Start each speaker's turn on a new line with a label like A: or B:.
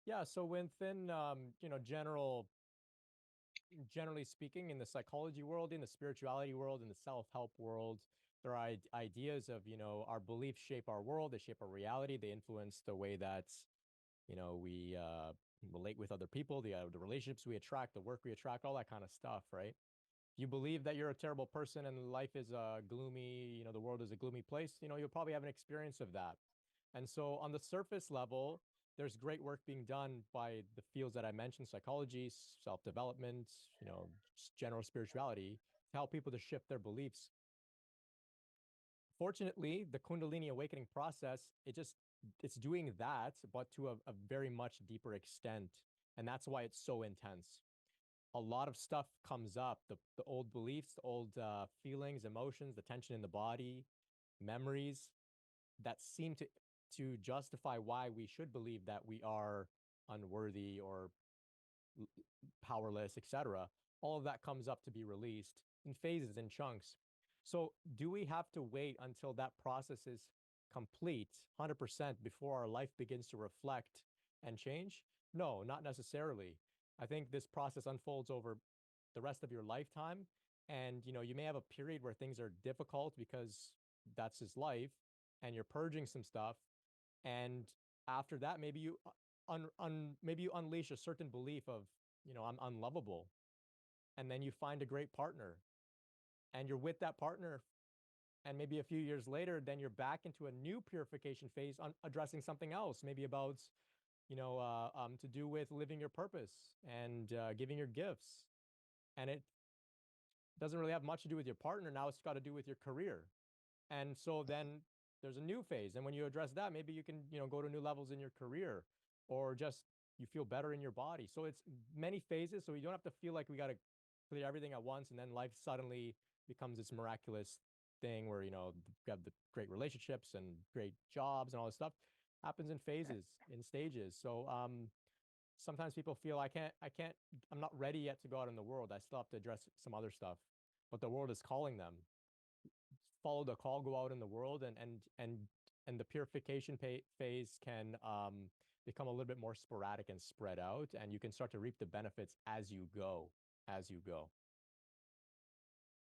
A: Yeah, so within generally speaking, in the psychology world, in the spirituality world, in the self-help world, there are ideas of, our beliefs shape our world, they shape our reality, they influence the way that, we relate with other people, the relationships we attract, the work we attract, all that kind of stuff, right? If you believe that you're a terrible person and life is gloomy, the world is a gloomy place, you'll probably have an experience of that. And so on the surface level, there's great work being done by the fields that I mentioned, psychology, self-development, general spirituality, to help people to shift their beliefs. Fortunately, the Kundalini awakening process, it's doing that, but to a very much deeper extent. And that's why it's so intense. A lot of stuff comes up, the old beliefs, the old feelings, emotions, the tension in the body, memories that seem to justify why we should believe that we are unworthy or powerless, etc. All of that comes up to be released in phases, in chunks. So, do we have to wait until that process is complete, 100%, before our life begins to reflect and change? No, not necessarily. I think this process unfolds over the rest of your lifetime. And, you may have a period where things are difficult because that's his life and you're purging some stuff. And after that, maybe maybe you unleash a certain belief of, I'm unlovable. And then you find a great partner and you're with that partner. And maybe a few years later, then you're back into a new purification phase on addressing something else, maybe about, to do with living your purpose and giving your gifts. And it doesn't really have much to do with your partner. Now it's got to do with your career. And so then there's a new phase. And when you address that, maybe you can, go to new levels in your career or just you feel better in your body. So it's many phases. So you don't have to feel like we got to clear everything at once. And then life suddenly becomes this miraculous thing where, you have the great relationships and great jobs and all this stuff happens in phases, in stages. So, sometimes people feel I'm not ready yet to go out in the world. I still have to address some other stuff, but the world is calling them. Follow the call, go out in the world, and the purification phase can become a little bit more sporadic and spread out, and you can start to reap the benefits as you go, as you go.